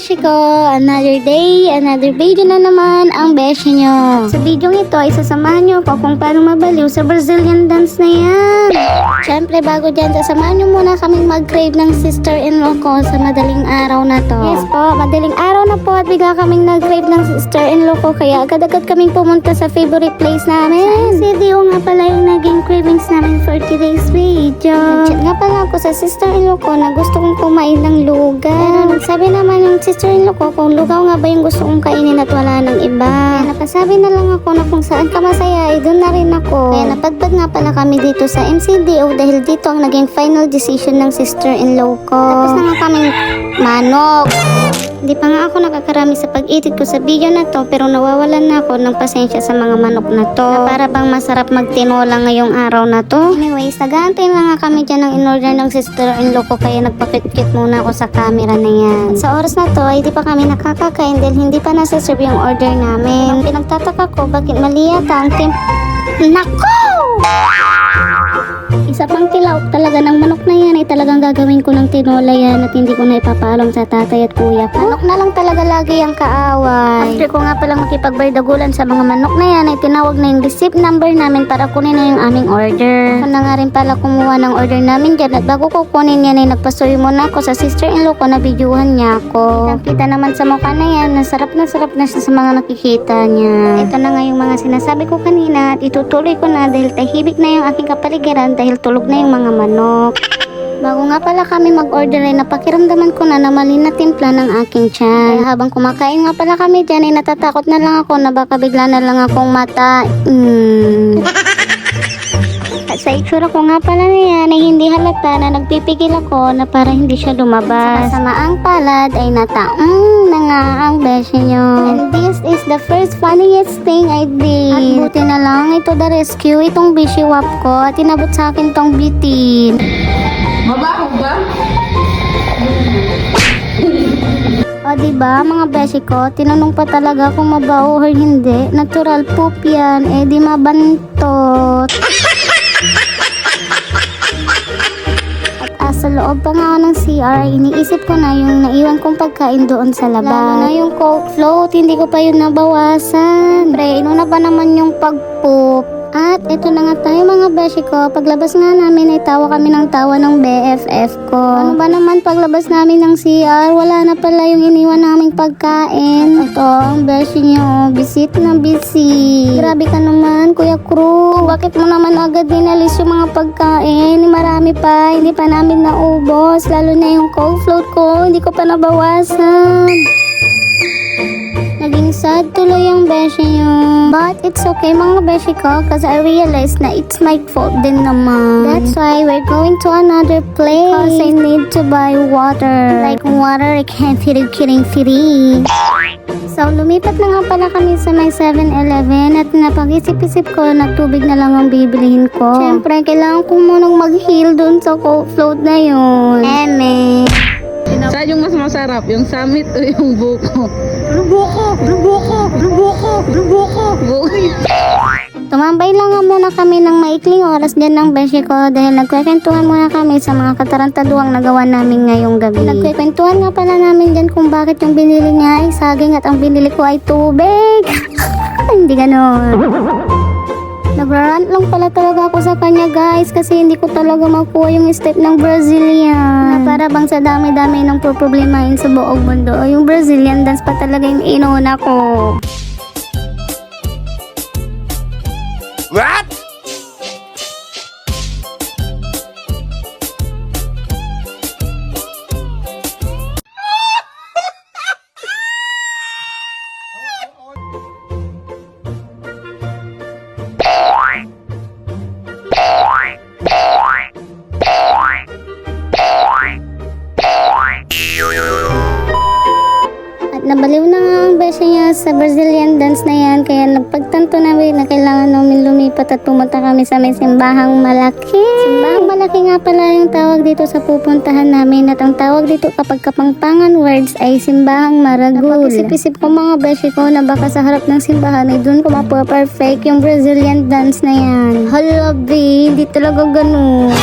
beshi ko! Another day, another video na naman ang beshi nyo. Sa video ito ay sasamahan nyo ko kung paano mabaliw sa Brazilian dance na yan. Siyempre bago dyan, sasamahan nyo muna kaming mag-crave ng sister-in-law ko sa madaling araw na to. Yes po, madaling araw na po at bigla kaming nag-crave ng sister-in-law ko kaya agad-agad kaming pumunta sa favorite place namin. Si Dio nga pala yung naging cravings namin for today's video. Nag-chat nga pala ako sa sister-in-law ko na gusto kong kumain ng lugaw. Pero nagsabi naman yung sister-in-law ko kung lugaw nga ba yung gusto kong kainin at wala ng iba. Kaya napasabi na lang ako na kung saan ka masaya ay doon na rin ako. Kaya napadpad nga pala kami dito sa MCDO dahil dito ang naging final decision ng sister-in-law ko. Tapos na nga kaming manok. Hindi pa nga ako nakakarami sa pag-edit ko sa video na to pero nawawalan na ako ng pasensya sa mga manok na to. Na para bang masarap magtinola ngayong araw na to. Anyways, nag-aantay lang nga kami dyan ng in-order ng sister-in-law ko kaya nagpapit-pit muna ako sa camera na yan. At sa oras na to ay di pa kami nakakakain dahil hindi pa nasa-serve yung order namin. Ang pinagtataka ko bakit mali yata ang Nako! Isa pang tilaok talaga ng manok na yan ay talagang gagawin ko ng tinola yan at hindi ko na ipapaalam sa tatay at kuya ko. Manok na lang talaga lagi ang kaaway. After ko nga palang makipagbaydagulan sa mga manok na yan ay tinawag na yung receipt number namin para kunin na yung aming order. Ako na nga rin pala kumuha ng order namin dyan at bago ko kunin yan ay nagpasuyo muna ako sa sister-in-law ko na videohan niya ako. Kita naman sa mukha na yan, sarap na siya sa mga nakikita niya. Ito na nga yung mga sinasabi ko kanina at itutuloy ko na dahil tahimik na yung aking kapaligiran dahil tulog na yung mga manok. Bago nga pala kami mag-order ay napakiramdaman ko na mali na timpla ng aking tiyan. Kaya habang kumakain nga pala kami dyan ay natatakot na lang ako na baka bigla na lang akong mata. At sa itsura ko nga pala na yan ay hindi halata na nagpipigil ako na para hindi siya lumabas. Sa masamaang palad ay na nga ang beshi nyo. And this is the first funniest thing I did. At buti na lang ito the rescue itong beshi wap ko at inabot sa akin tong bitin. Mabaho ba? O diba mga beshi ko, tinanong pa talaga kung mabaho or hindi. Natural poop yan, eh di mabantot. Sa loob pa nga ng CR, iniisip ko na yung naiwan kong pagkain doon sa labas. Lalo na yung Coke float, hindi ko pa yun nabawasan. Pre, inuna pa naman yung pag-poop. At ito na nga tayo mga beshi ko, paglabas nga namin ay tawa kami ng tawa ng BFF ko. Ano ba naman paglabas namin ng CR, wala na pala yung iniwan naming pagkain. Ito, ang beshi nyo, bisit na bisit. Grabe ka naman, Kuya Crew. Bakit mo naman agad dinalis yung mga pagkain? Marami pa, hindi pa namin naubos. Lalo na yung Coke float ko, hindi ko pa nabawasan. Naging sad tuloy ang beshi nyo. But it's okay mga beshi ko cause I realized na it's my fault din naman. That's why we're going to another place cause I need to buy water. Like water I can't kidding free. So lumipat na nga pala kami sa may 7-Eleven at napag-isip-isip ko na tubig na lang ang bibilihin ko. Siyempre kailangan ko munang mag-heal dun sa Coke float na yun. Saan yung mas masarap? Yung summit o yung buko? Buko! Tumambay lang nga muna kami ng maikling oras dyan ng beshi ko dahil nagkwekwentuhan muna kami sa mga katarantaduang nagawa namin ngayong gabi. Nagkwekwentuhan nga pala namin dyan kung bakit yung binili niya ay saging at ang binili ko ay tubig. Hindi ganon. Nagrarant lang pala talaga ako sa kanya guys kasi hindi ko talaga makuha yung step ng Brazilian. Na para bang sa dami-dami ng problemahin sa buong mundo. Yung Brazilian dance pa talaga yung inuna ko. What? Nabaliw na nga ang beshi niya sa Brazilian dance na yan kaya nagpagtanto namin na kailangan namin lumipat at pumunta kami sa may simbahang malaki. Simbahang malaki nga pala yung tawag dito sa pupuntahan namin at ang tawag dito kapag kapangpangan words ay simbahang maragul. Napag-isip-isip ko mga beshi ko na baka sa harap ng simbahan ay dun ko mapo-perfect yung Brazilian dance na yan. Hala B, hindi talaga ganun.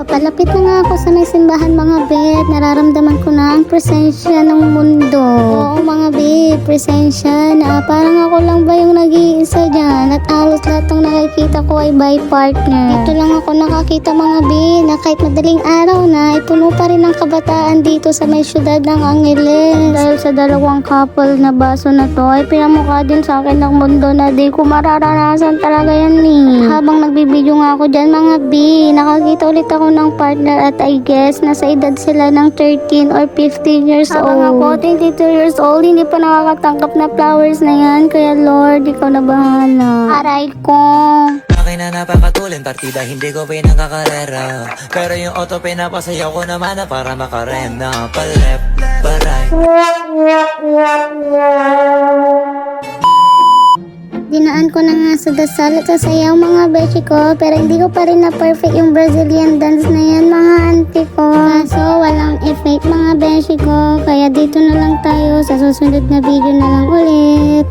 Papalapit na nga ako sa may simbahan mga bet. Nararamdaman ko na ang presensya ng mundo. Oo mga bet, presensya na parang ako lang ba yung nag-iisa dyan. At halos lahat ng nakikita ko ay by partner. Dito lang ako nakakita mga bet na kahit madaling araw na, ay puno pa rin ang kabataan dito sa may syudad ng Angeles. Dahil sa dalawang couple na baso na to, ay pinamukha din sa akin ng mundo na di ko mararanasan talaga yan eh. Habang nagbibideo nga ako dyan mga B, nakakita ulit ako ng partner at I guess nasa edad sila ng 13 or 15 years old. Habang ako 22 years old, hindi pa nakakatanggap na flowers na yan. Kaya Lord, ikaw na bahala. Aray ko. Akin na napapatulin partida, hindi ko pinagkakarera. Pero yung auto pinapasayaw ko naman na para makarena. Pa-left, pa-right. Dinaan ko na nga sa dasal at sa sayaw mga beshi ko, pero hindi ko pa rin na perfect yung Brazilian dance na yan mga auntie ko. Kaso walang effect mga beshi ko, kaya dito na lang tayo, sa susunod na video na lang ulit.